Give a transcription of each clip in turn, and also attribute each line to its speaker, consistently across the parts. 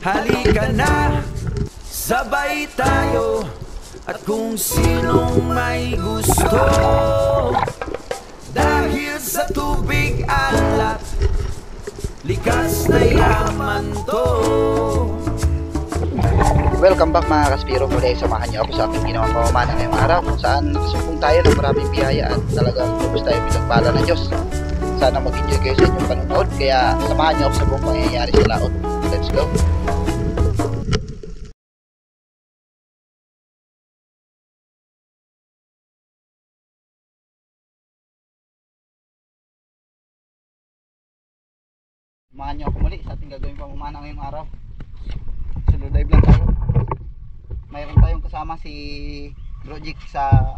Speaker 1: Halika na, sabay tayo. At kung sinong may gusto, dahil sa tubig alat, likas na yaman to.
Speaker 2: Welcome back mga Kaspiro. Muli samahan niyo ako sa aking ginawang pamamana ngayong araw kung saan nakasumpong tayo ng maraming biyaya at talagang lubos tayo pinagpala ng Diyos. Sana mag-enjoy kayo sa inyong panonood, kaya samahan niyo ako sa buong pangyayari sa laot. Let's go! Samahan niyo ako muli sa ating gagawin pamamana ngayong araw. Solo dive lang tayo. Mayroon tayong kasama si Project sa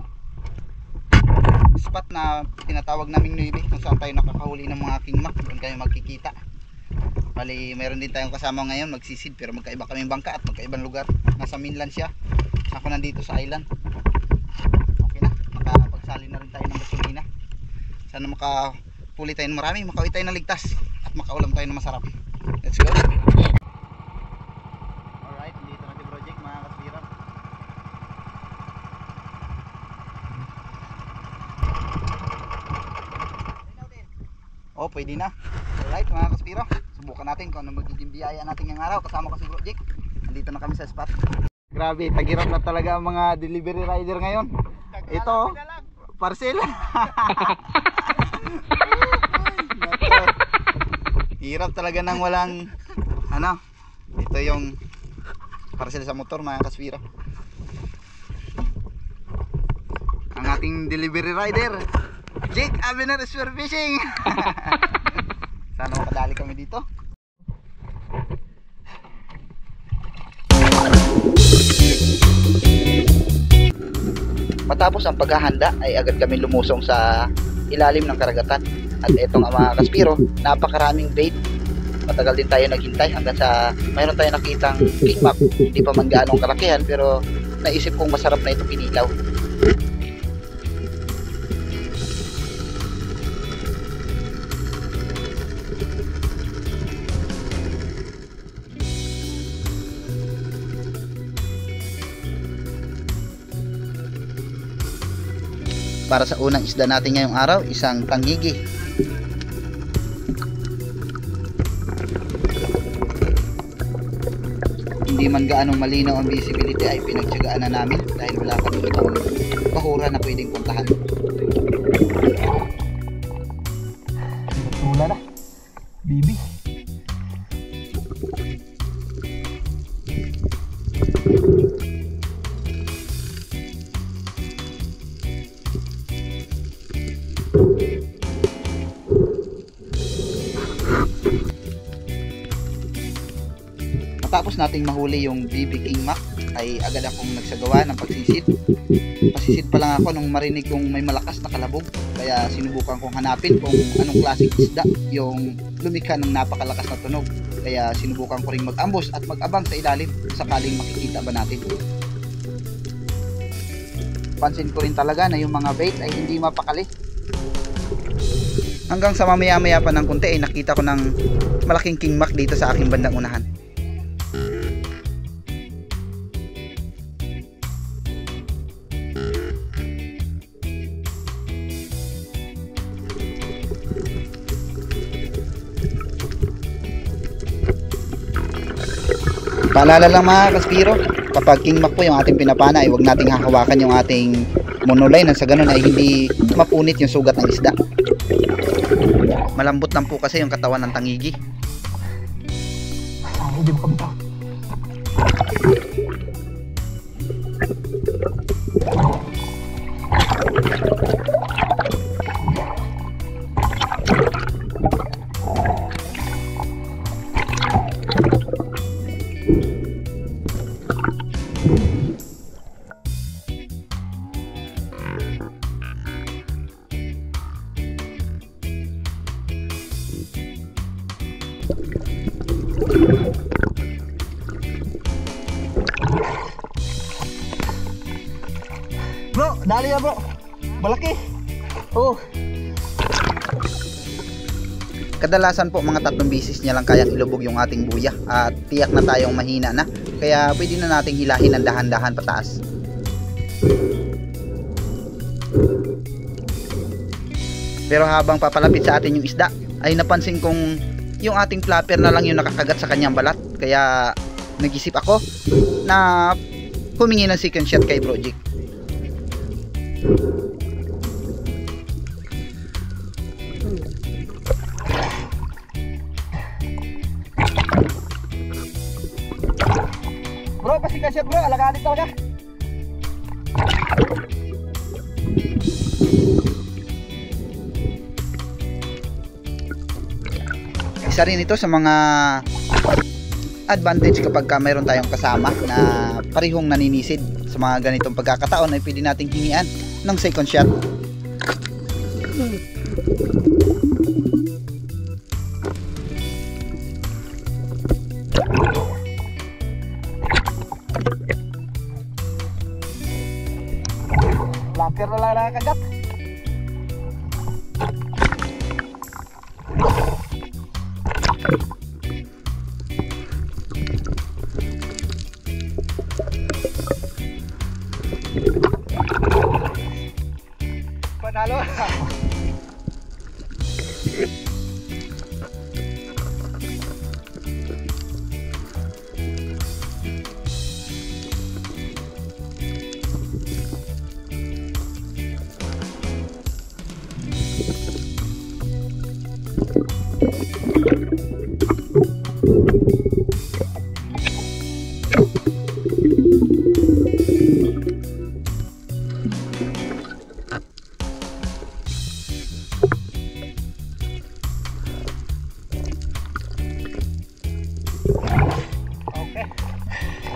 Speaker 2: spot na tinatawag naming Nuibi, kung saan tayo nakakahuli ng mga kingmak. Doon kayo magkikita. Bali, mayroon din tayong kasama ngayon magsisid, pero magkaiba kaming bangka at magkaibang lugar. Nasa mainland siya, ako nandito sa island. Okay na, makapagsali na rin tayo ng gasolina. Sana makapuli tayo ng marami, makauwi tayo ng ligtas at makaulam tayo ng masarap. Let's go! Oh, pwede na. Alright mga Kaspiro, subukan natin kung ano magiging biyaya natin ngayong araw. Kasama ko si Project. Nandito na kami sa spot. Grabe, tagirap na talaga ang mga delivery rider ngayon. Ito, parcel. Hirap talaga nang walang ano. Ito yung parcel sa motor mga Kaspiro. Ang ating delivery rider, Jake Avener Spear Fishing. Sana makadali kami dito. Matapos ang paghahanda ay agad kami lumusong sa ilalim ng karagatan. At etong mga Kaspiro, napakaraming bait. Matagal din tayo naghintay hanggang sa mayroon tayong nakitang kingmak. Hindi pa man gaanong kalakihan, pero naisip kong masarap na ito pinilaw. Para sa unang isda natin ngayong araw, isang tangigi. Hindi man gaanong malinaw ang visibility ay pinagtyagaan na namin dahil wala kami ibang bahura na pwedeng puntahan. Tula na, bibi. Matapos nating mahuli yung BB Kingmak ay agad akong nagsagawa ng pagsisid. Pasisid pa lang ako nung marinig kong may malakas na kalabog, kaya sinubukan kong hanapin kung anong klaseng isda yung lumikha ng napakalakas na tunog. Kaya sinubukan ko ring mag-ambush at mag-abang sa ilalim sakaling makikita ba natin. Pansin ko rin talaga na yung mga bait ay hindi mapakali. Hanggang sa mamaya-maya pa ng kunti ay nakita ko ng malaking kingmak dito sa aking bandang unahan. Paalala lang mga Kaspiro, kapag kingmak po yung ating pinapana ay huwag nating hahawakan yung ating monoline, nang sa ganun ay hindi mapunit yung sugat ng isda. Malambot lang po kasi yung katawan ng tangigi. Bro, dali ya bro. Malaki. Oh. Kadalasan po mga 3 bisis niya lang kayang ilubog yung ating buya at tiyak na tayong mahina na, kaya pwede na nating hilahin ng dahan-dahan pataas. Pero habang papalapit sa atin yung isda ay napansin kong yung ating flapper na lang yung nakakagat sa kanyang balat, kaya nag-isip ako na humingi ng second shot kay Bro Jake. Bro, pasika shot bro, alagalit talaga. Isa rin ito sa mga advantage kapag mayroon tayong kasama na parehong naninisid. Sa mga ganitong pagkakataon ay pwede nating hingian ng second shot. Flapper na lang nakakagat. Panalo.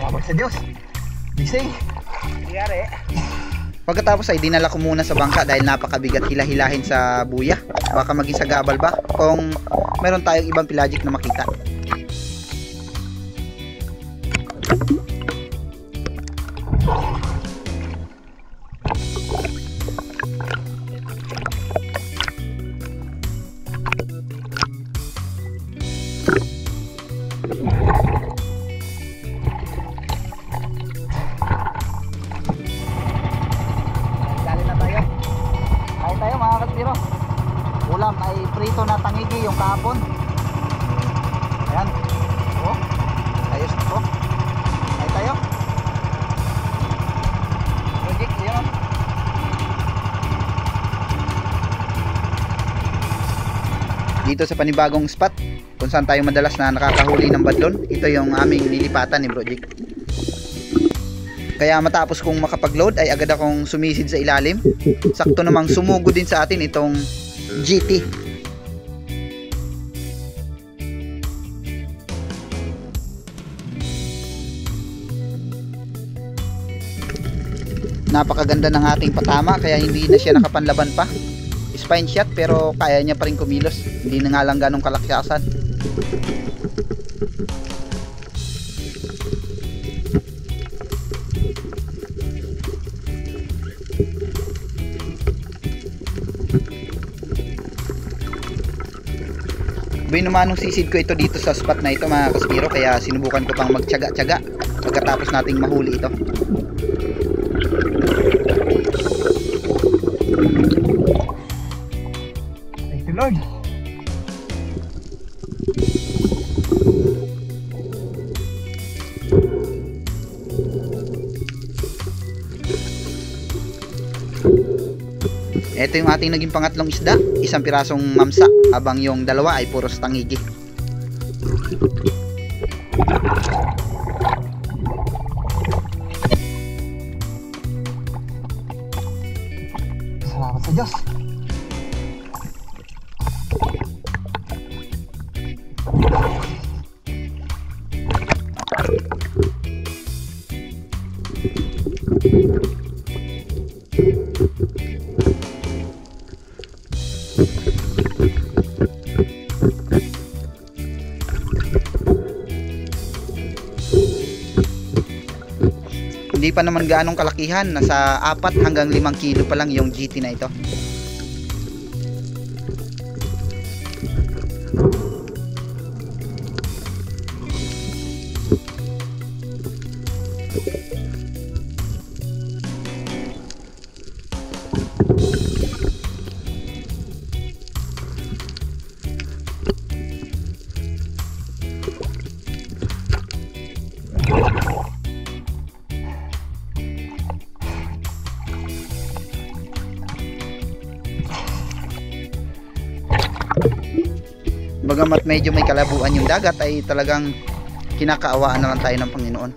Speaker 2: Salamat sa Diyos. Gising. Nangyari. Pagkatapos ay dinala ko muna sa bangka dahil napakabigat hila-hilahin sa buya. Baka maging sa gabal ba kung meron tayong ibang pelagic na makita. Ulam ay prito na tangigi yung kahapon. Ayan. Oh. Ayos ito. Ay tayo. Project yun. Dito sa panibagong spot kung saan tayo madalas na nakakahuli ng badlon, ito yung aming nilipatan ni Project. Kaya matapos kong makapag-load ay agad akong sumisid sa ilalim. Sakto namang sumugod din sa atin itong GT. Napakaganda ng ating patama kaya hindi na siya nakapanlaban pa. Spine shot pero kaya niya pa rin kumilos. Hindi na nga lang ganong kalaksasan. Binumanong sisid ko ito dito sa spot na ito mga kaspiro, kaya sinubukan ko pang magtiyaga-tiyaga pagkatapos nating mahuli ito. Thank you Lord. Ito yung ating naging pangatlong isda, isang pirasong mamsa, habang yung dalawa ay puros tangigi. Salamat sa Diyos. Hindi pa naman gaanong kalakihan, nasa 4 hanggang 5 kilo pa lang yung GT na ito. Bagamat medyo may kalabuan yung dagat, ay talagang kinakaawaan na lang tayo ng Panginoon.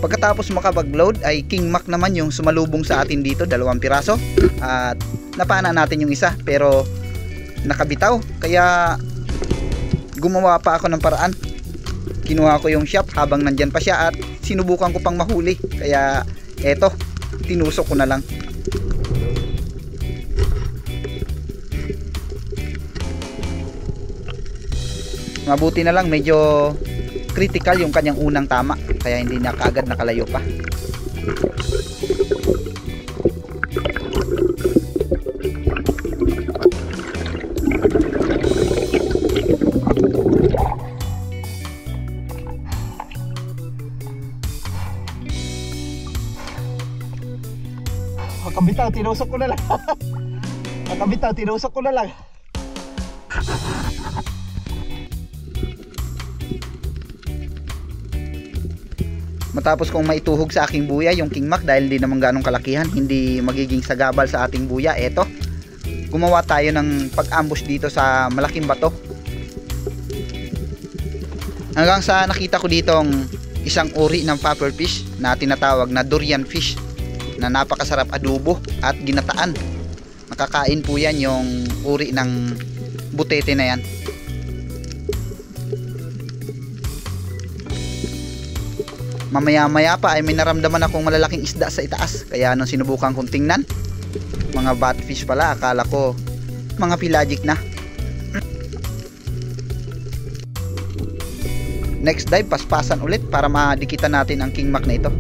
Speaker 2: Pagkatapos makapag-load ay King Mac naman yung sumalubong sa atin dito, 2 piraso, at napana natin yung isa pero nakabitaw, kaya gumawa pa ako ng paraan. Kinuha ko yung shop habang nandyan pa siya at sinubukan ko pang mahuli, kaya eto, tinusok ko na lang. Mabuti na lang medyo critical yung kanyang unang tama, kaya hindi na kaagad nakalayo pa. Makabitaw, tinusok ko na lang. Makabitaw, tinusok ko na lang. Matapos kong maituhog sa aking buya yung King Mac, dahil hindi naman ganong kalakihan, hindi magiging sagabal sa ating buya, eto, gumawa tayo ng pag-ambush dito sa malaking bato. Hanggang sa nakita ko ditong isang uri ng puffer fish na tinatawag na durian fish, na napakasarap adobo at ginataan. Nakakain po yan yung uri ng butete na yan. Mamaya maya pa ay may naramdaman akong malalaking isda sa itaas, kaya nung sinubukan kong tingnan, mga batfish pala, akala ko mga pelagic na. Next dive, paspasan ulit para madikitan natin ang King Mac na ito.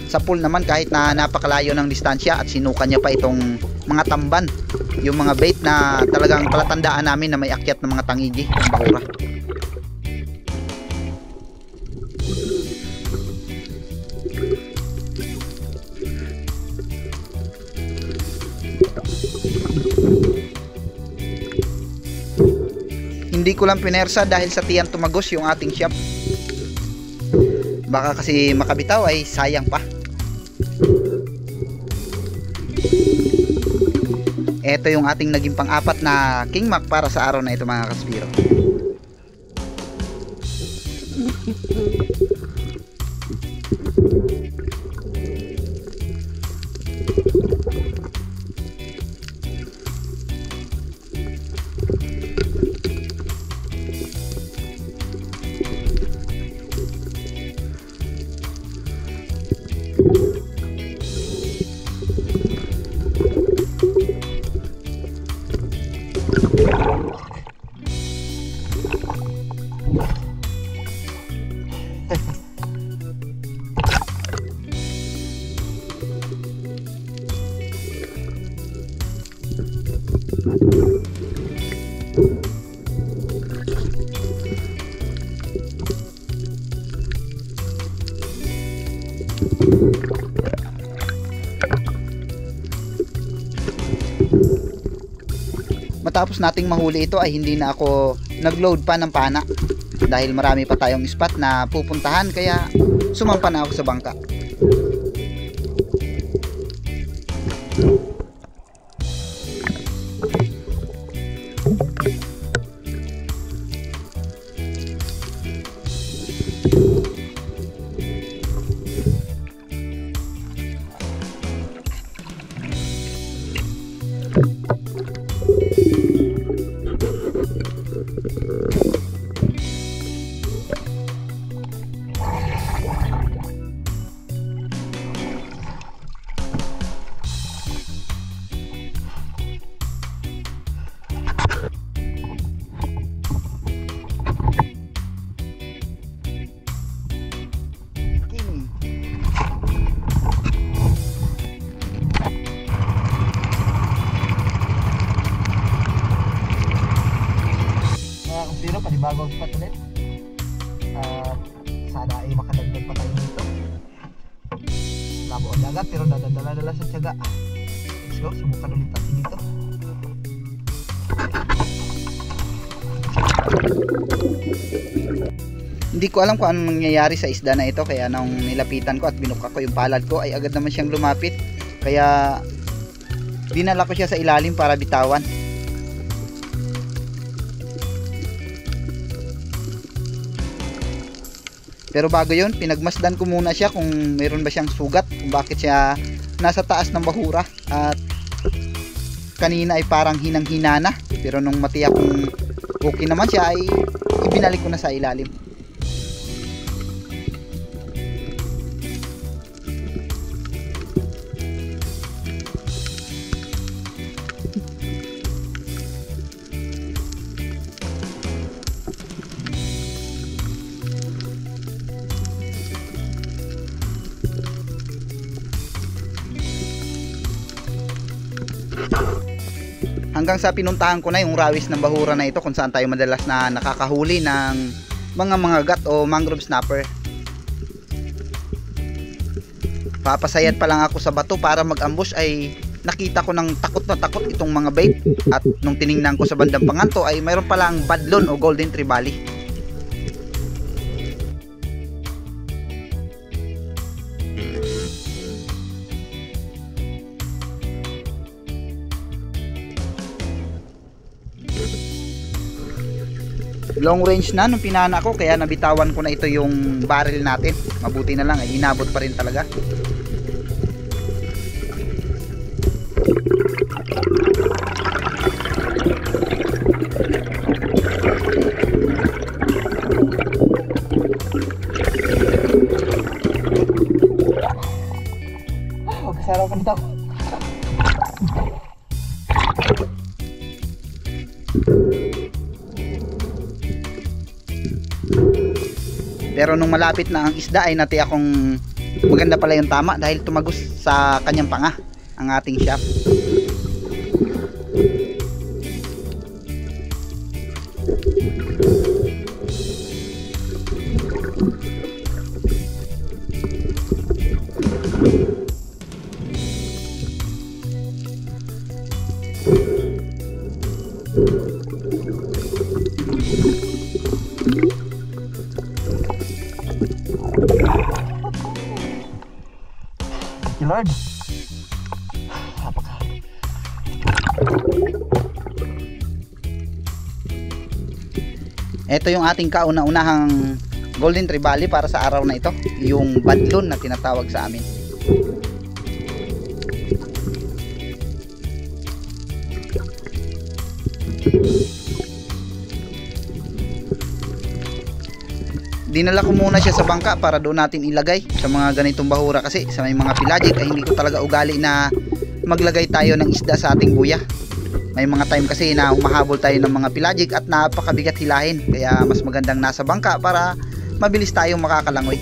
Speaker 2: Sa pool naman, kahit na napakalayo ng distansya at sinukan niya pa itong mga tamban, yung mga bait na talagang palatandaan namin na may akyat ng mga tangigi ng bahura. Hindi ko lang pinersa dahil sa tiyan tumagos yung ating shop. Baka kasi makabitaw ay sayang pa. Ito yung ating naging pang-apat na King Mac para sa araw na ito, mga kaspiro. Matapos nating mahuli ito ay hindi na ako nagload pa ng pana dahil marami pa tayong spot na pupuntahan, kaya sumampa na ako sa bangka. malabo ang dagat pero dadala-dala sa tiyaga. Let's go, subukan ulit natin dito. Hindi ko alam kung anong nangyayari sa isda na ito, kaya nung nilapitan ko at binuka ko yung palad ko ay agad naman siyang lumapit, kaya dinala ko siya sa ilalim para bitawan. Pero bago yun, pinagmasdan ko muna siya kung mayroon ba siyang sugat, kung bakit siya nasa taas ng bahura. At kanina ay parang hinang-hina na, pero nung matiyak kung okay naman siya ay ibinalik ko na sa ilalim. Hanggang sa pinuntahan ko na yung rawis ng bahura na ito, kung saan tayo madalas na nakakahuli ng mga gat o mangrove snapper. Papasayad pa lang ako sa bato para mag-ambush ay nakita ko ng takot na takot itong mga bait. At nung tiningnan ko sa bandang panganto ay mayroon palang badlon o golden trevally. Long range na nung pinana ko, kaya nabitawan ko na ito yung barrel natin. Mabuti na lang ay inabot pa rin talaga. Magsaraw ka nito. Pero nung malapit na ang isda ay nati akong maganda pala yung tama dahil tumagos sa kanyang panga ang ating shop. Lord, ito yung ating kauna-unahang golden trevally para sa araw na ito, yung badlon na tinatawag sa amin. Dinala ko muna siya sa bangka para doon natin ilagay sa mga ganitong bahura, kasi sa may mga pelagic ay hindi ko talaga ugali na maglagay tayo ng isda sa ating buya. May mga time kasi na humahabol tayo ng mga pelagic at napakabigat hilahin, kaya mas magandang nasa bangka para mabilis tayong makakalangoy.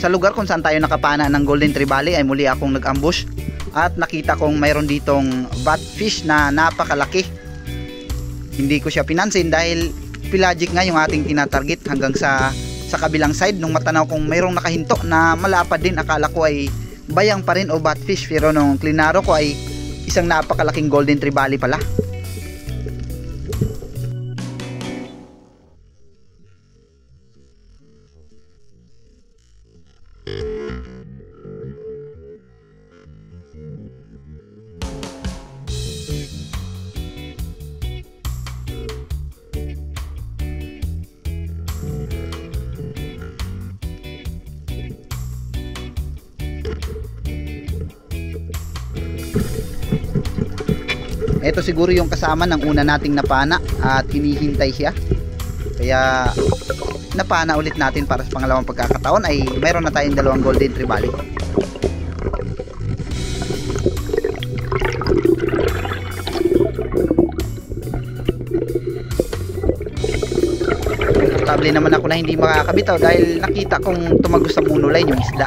Speaker 2: Sa lugar kung saan tayo nakapana ng golden trevally ay muli akong nag-ambush at nakita kong mayroon ditong batfish na napakalaki. Hindi ko siya pinansin dahil pelagic nga yung ating tinatarget. Hanggang sa kabilang side nung matanaw kong mayroong nakahinto na malapad din, akala ko ay bayang pa rin o batfish, pero nung klinaro ko ay isang napakalaking golden trevally pala. Ito siguro yung kasama ng una nating napana at hinihintay siya, kaya napana ulit natin para sa pangalawang pagkakataon ay mayroon na tayong dalawang golden trevally. komportable naman ako na hindi makakabitaw dahil nakita kong tumagos sa monoline yung isda.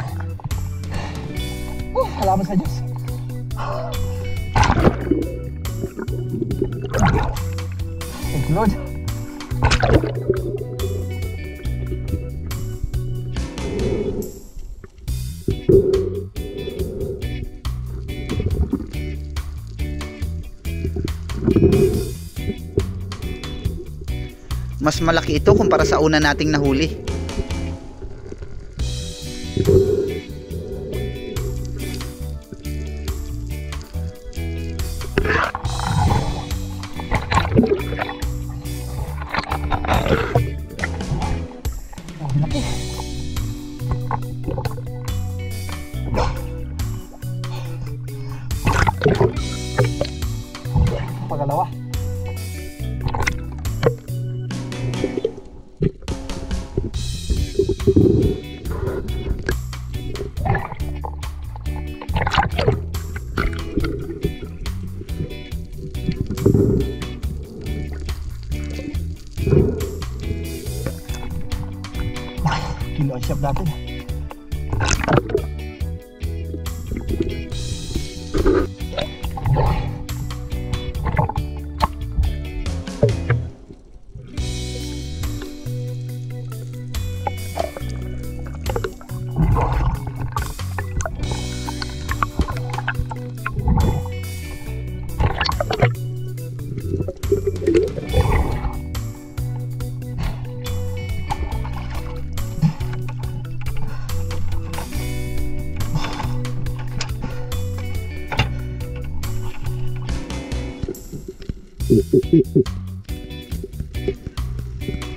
Speaker 2: Salamat sa Diyos. Thank you, Lord. Mas malaki ito kumpara sa una nating nahuli. Pagalawa. Kilo ang shop natin.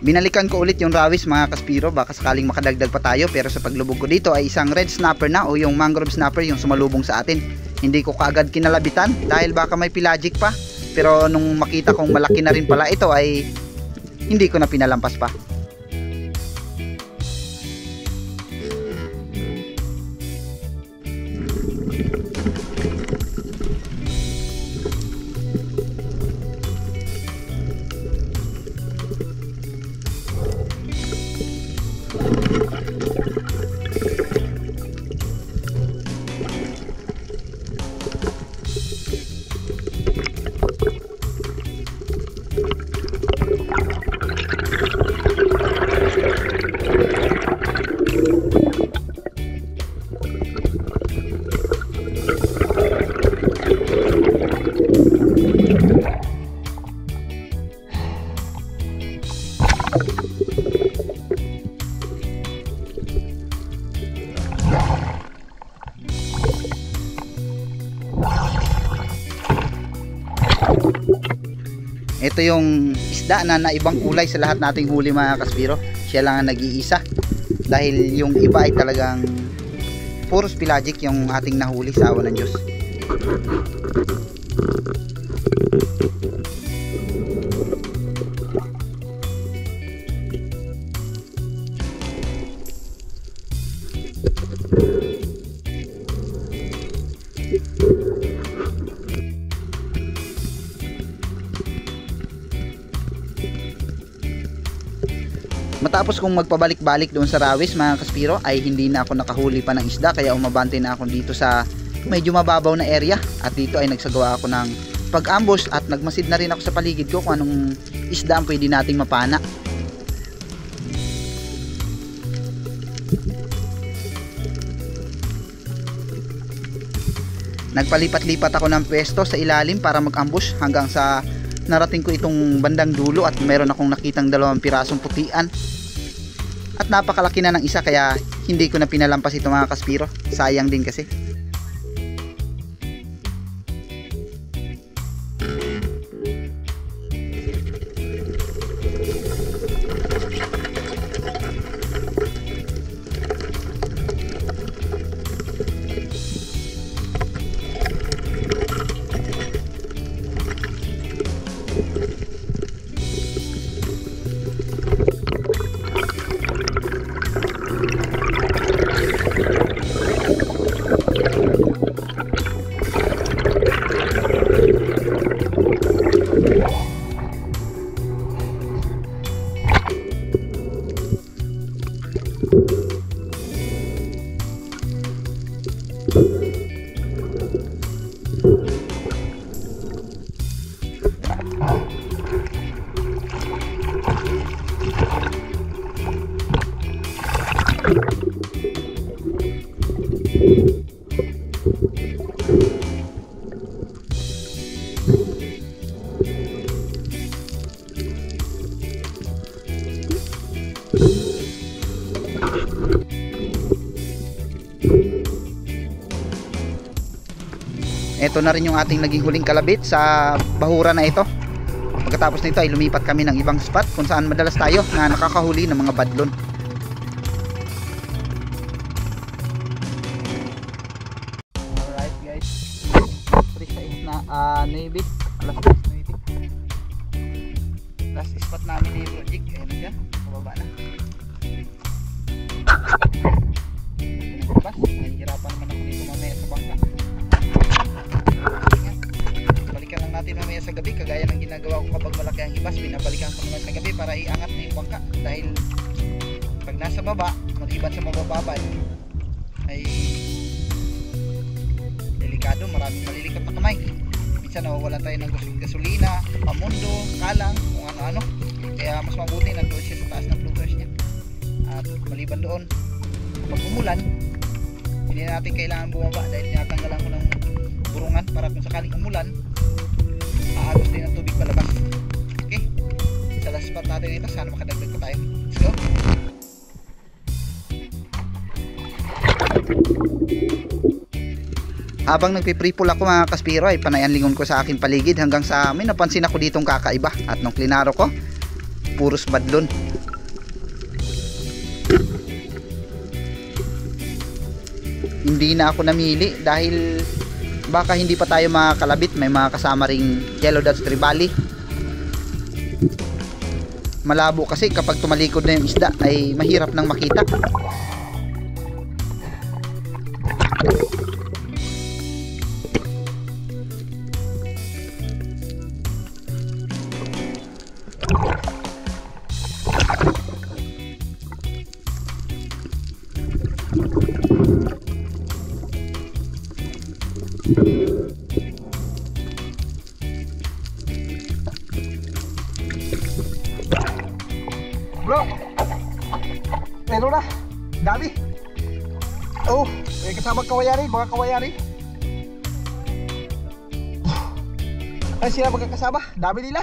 Speaker 2: Binalikan ko ulit yung rawis mga kaspiro, baka sakaling makadagdag pa tayo, pero sa paglubog ko dito ay isang red snapper na o yung mangrove snapper yung sumalubong sa atin. Hindi ko kaagad kinalabitan dahil baka may pelagic pa, pero nung makita kong malaki na rin pala ito ay hindi ko na pinalampas pa. Ito yung isda na naibang kulay sa lahat nating huli mga kaspiro. Siya lang ang nag-iisa dahil yung iba ay talagang puros pelagic yung ating nahuli sa awa ng Diyos. Matapos kong magpabalik-balik doon sa rawis mga kaspiro ay hindi na ako nakahuli pa ng isda, kaya umabante na ako dito sa medyo mababaw na area at dito ay nagsagawa ako ng pag-ambush at nagmasid na rin ako sa paligid ko kung anong isda ang pwede nating mapana. Nagpalipat-lipat ako ng pwesto sa ilalim para mag-ambush hanggang sa narating ko itong bandang dulo at meron akong nakitang 2 pirasong putian. At napakalaki na ng isa kaya hindi ko na pinalampas ito mga kaspiro. Sayang din kasi. Ito na rin yung ating naging huling kalabit sa bahura na ito. Pagkatapos nito ay lumipat kami ng ibang spot kung saan madalas tayo na nakakahuli ng mga badlon. Alright guys, fresh na is na Navy. Alas 9. Last spot namin ni Project. Ayan na siya, pababa na. Nahihirapan naman ako nito mamaya sa bangka. Balikan lang natin mamaya sa gabi, kagaya ng ginagawa ko kapag malaki ang ibas. Binabalikan ko naman sa gabi para iangat na yung bangka, dahil pag nasa baba, mag-iban sa mabababa ay delikado, maraming malilikat na kamay. Minsan nawawalan tayo ng gasolina, pamundo, kalang, kung ano-ano. Kaya mas mabuti nandoon siya sa taas ng floaters niya. At maliban doon, kapag umulan, hindi natin kailangan bumaba dahil tinatanggalan ko ng burungan para kung sakaling umulan, aagos din ang tubig palabas. Okay, sa last spot natin ito, sana makadagdag pa tayo. Let's go. Habang nagpipripul ako mga kaspiro, ay panayan lingon ko sa aking paligid hanggang sa may napansin ako ditong kakaiba. At nung klinaro ko, puros badlon. Hindi na ako namili dahil baka hindi pa tayo makakalabit. May mga kasama ring yellow Dutch trevally. Malabo kasi kapag tumalikod na yung isda ay mahirap nang makita. Bro, meron na, dami. Oh, may kasama kawayari, mga kawayari. Ay sila magkakasama, dami nila.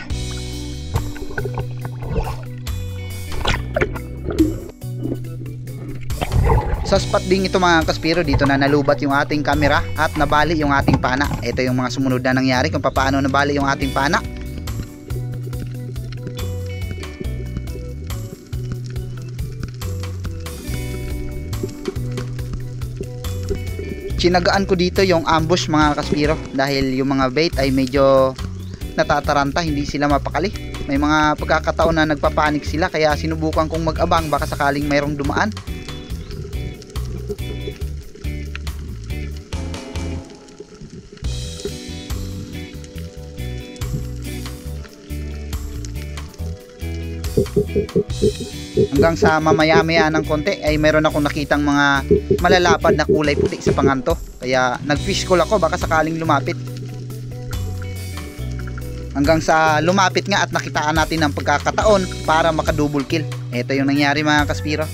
Speaker 2: Sa spot ding ito mga kaspiro, dito na nalubat yung ating camera at nabali yung ating pana. Ito yung mga sumunod na nangyari kung paano nabali yung ating pana. Sinagaan ko dito yung ambush mga kaspiro dahil yung mga bait ay medyo natataranta, hindi sila mapakali. May mga pagkakataon na nagpapanik sila, kaya sinubukan kong mag-abang baka sakaling mayroong dumaan. Hanggang sa mamaya-maya ng konti ay mayroon akong nakitang mga malalapad na kulay puti sa panganto, kaya nag-fish call ako baka sakaling lumapit. Hanggang sa lumapit nga at nakitaan natin ng pagkakataon para maka-double kill. Ito yung nangyari mga kaspiro.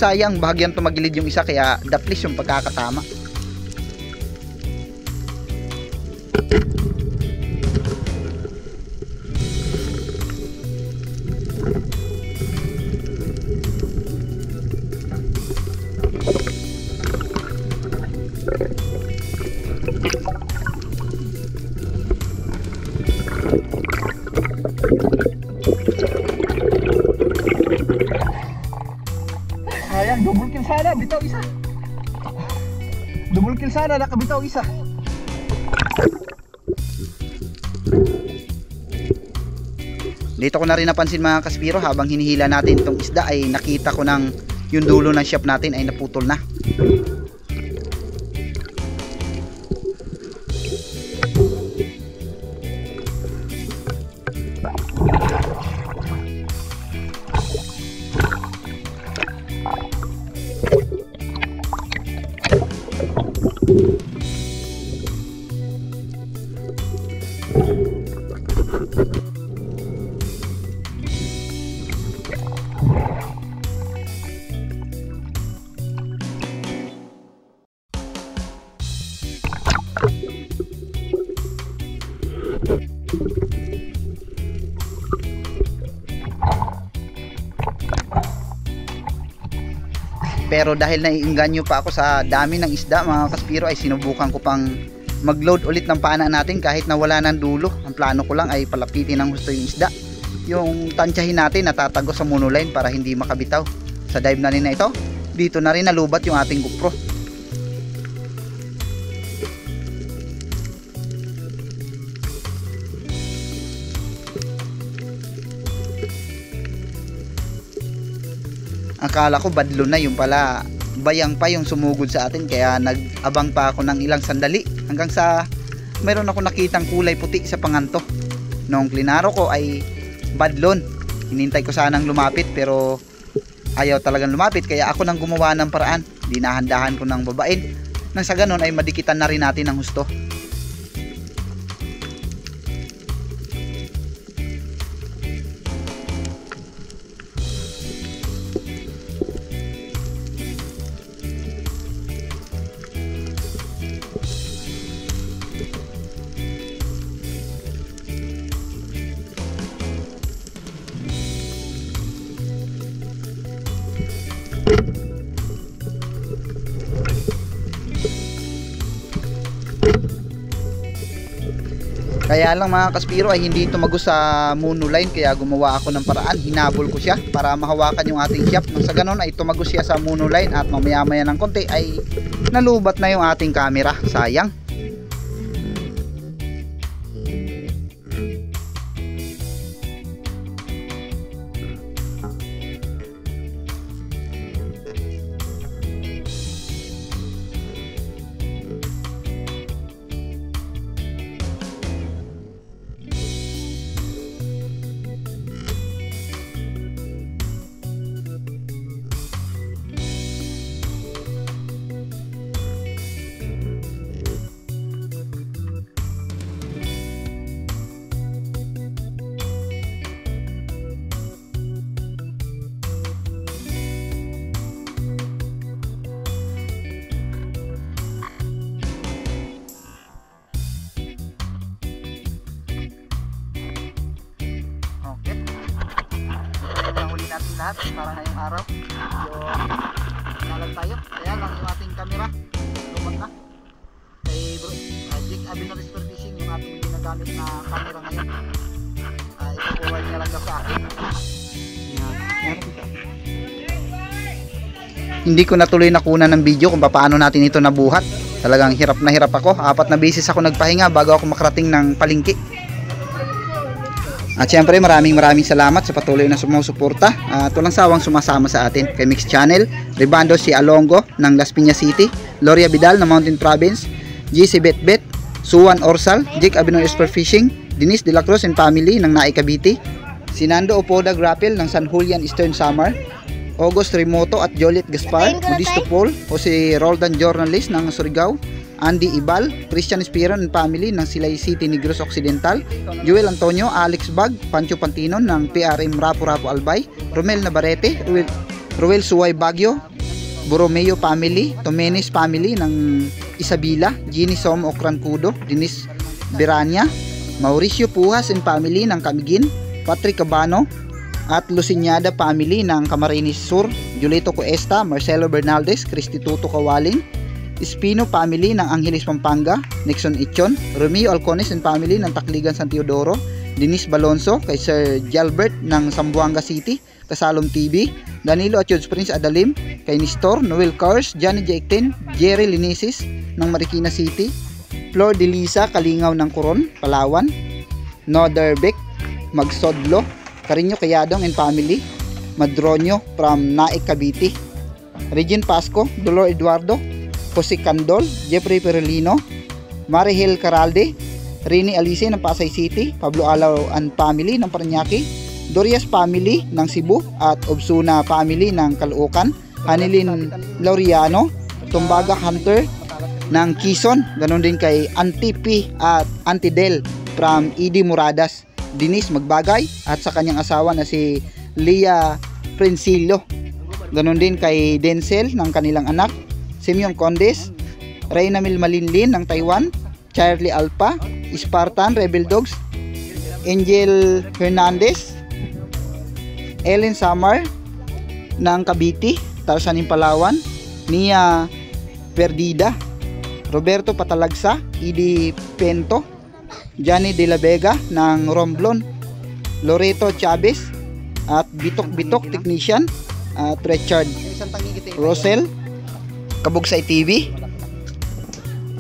Speaker 2: Sayang, bahagyang tumagilid yung isa, kaya daplis yung pagkakatama. Ayan, double kill sana, bitaw isa. Double kill sana, nakabitaw isa. Dito ko na rin napansin mga kaspiro, habang hinihila natin itong isda ay nakita ko ng yung dulo ng shop natin ay naputol na. Pero dahil naiinganyo pa ako sa dami ng isda mga kaspiro, ay sinubukan ko pang mag-load ulit ng pana natin kahit na wala ng dulo. Ang plano ko lang ay palapitin ng gusto yung isda. Yung tansyahin natin natatago sa monoline para hindi makabitaw. Sa dive na rin na ito, dito na rin nalubat yung ating GoPro. Akala ko badlo na, yung pala bayang pa yung sumugod sa atin, kaya nag-abang pa ako ng ilang sandali hanggang sa mayroon ako nakitang kulay puti sa panganto. Noong klinaro ko ay badlon. Hinintay ko sanang lumapit pero ayaw talagang lumapit, kaya ako nang gumawa ng paraan. Dinahandahan ko ng babain nang sa ganon ay madikitan na rin natin ng husto. Kaya lang mga kaspiro ay hindi tumagos sa monoline, kaya gumawa ako ng paraan. Hinabol ko siya para mahawakan yung ating shaft. Nang sa ganon ay tumagos siya sa monoline at mamaya maya ng konti ay nalubat na yung ating camera. Sayang. Lahat para ngayong araw nalang tayo, kaya lang yung ating camera lumat na kay bro Jake Abinor Sport Fishing, yung ating ginagamit na camera ngayon. Ipo-forward niya lang daw sa akin. Hindi ko natuloy nakunan ng video kung paano natin ito nabuhat. Talagang hirap na hirap ako, 4 na beses ako nagpahinga bago ako makarating ng palengke. At syempre maraming salamat sa patuloy na sumusuporta at walang sawang sumasama sa atin. Kay Mix Channel, Ribando si Alongo ng Las Piñas City, Gloria Vidal ng Mountain Province, GC Betbet, Suwan Orsal, Jake Abinor Sport Fishing, Denise De La Cruz and family ng Nae Cavite, Sinando Opoda Grapple ng San Julian Eastern Samar, August Remoto at Joliet Gaspar, Modisto Paul o si Roldan Journalist ng Surigao, Andy Ibal, Christian Espiron and family ng Silay City, Negros Occidental, Joel Antonio, Alex Bag, Pancho Pantino ng PRM Rapu-Rapu Albay, Romel Navarrete, Ruel Suway Baguio, Borromeo family, Tomenes family ng Isabela, Ginny Som Ocrancudo, Denise Berania, Mauricio Pujas and family ng Camiguin, Patrick Cabano at Luciñada family ng Camarines Sur, Julito Cuesta, Marcelo Bernaldez, Cristituto Kawaling, Espino family ng Angeles Pampanga, Nixon Ichon, Romeo Alcones and family ng Tacligan San Teodoro, Denise Balonso, kay Sir Jalbert ng Zamboanga City, Kasalom TV, Danilo at Jude Prince Adalim, kay Nestor, Noel Cars, Johnny Jackten, Jerry Linisis ng Marikina City, Flor de Lisa Kalingaw ng Coron, Palawan, Noderbeck, Magsodlo, Carino Cayadong and family, Madronio from Nae Cavite, Regine Pasco, Dolor Eduardo, Jose Candol, Jeffrey Perelino, Marihel Caralde, Rini Alice ng Pasay City, Pablo Alaw and family ng Parañaque, Dorias family ng Cebu at Obsuna family ng Caloocan, Hanilin Laureano, Tumbaga Hunter ng Quezon, ganon din kay Auntie P at Auntie Del from Idi Moradas, Denise Magbagay at sa kanyang asawa na si Leah Princillo, ganon din kay Denzel ng kanilang anak, Simeon Condes, Reyna Milmalinlin ng Taiwan, Charlie Alpa, Spartan Rebel Dogs, Angel Hernandez, Ellen Samar ng Cavite, Tarzan Palawan, Nia Perdida, Roberto Patalagsa, Idi Pento, Johnny De La Vega ng Romblon, Loreto Chavez at Bitok Technician at Richard Rosel, Kabugsay TV,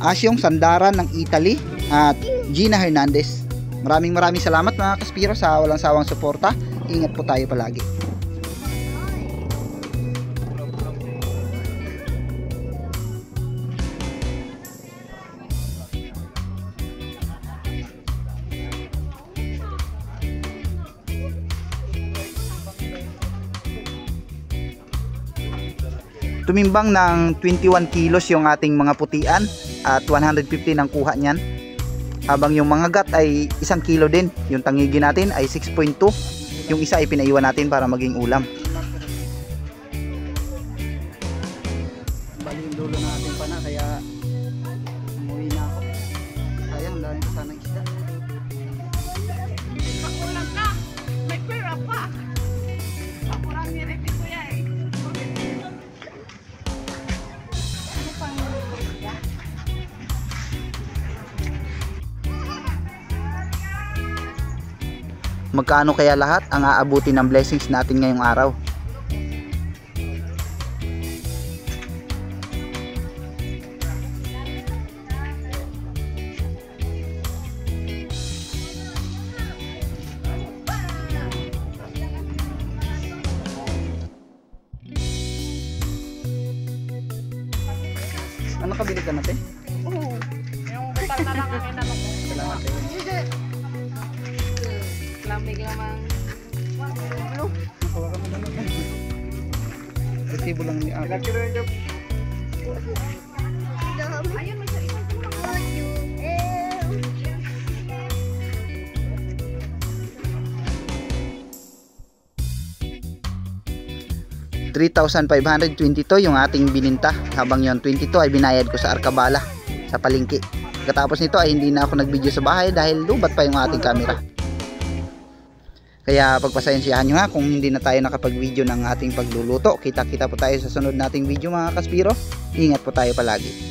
Speaker 2: Asyong Sandaran ng Italy at Gina Hernandez. Maraming salamat mga Kaspiro sa walang sawang suporta. Ingat po tayo palagi. Tumimbang ng 21 kilos yung ating mga putian at 150 ng kuha niyan. Habang yung mga gat ay 1 kilo din. Yung tangigi natin ay 6.2. Yung isa ay pinaiwan natin para maging ulam. Bali yung dulo natin pa na kaya umuwi na ako. Sayang, dahil pa sana isda.
Speaker 3: Pakulang ka, may pera pa. Pakulang nirete ko yan eh. Ano pang ya?
Speaker 2: Magkano kaya lahat ang aabuti ng blessings natin ngayong araw? Ano kabili ka natin?
Speaker 3: Oo. Yung butal na lang ang inano ko.
Speaker 2: Salamat eh.
Speaker 3: Lamig lamang. Ano?
Speaker 2: Hawakan mo naman. Resibo lang ni Ate.
Speaker 3: Ayun, may isa kulang.
Speaker 2: 3,522 yung ating bininta, habang yon 22 ay binayad ko sa Arkabala sa palengke. Katapos nito ay hindi na ako nag-video sa bahay dahil lubat pa yung ating camera. Kaya pagpasensyahan nyo nga kung hindi na tayo nakapag-video ng ating pagluluto. Kita-kita po tayo sa sunod nating video mga Kaspiro. Ingat po tayo palagi.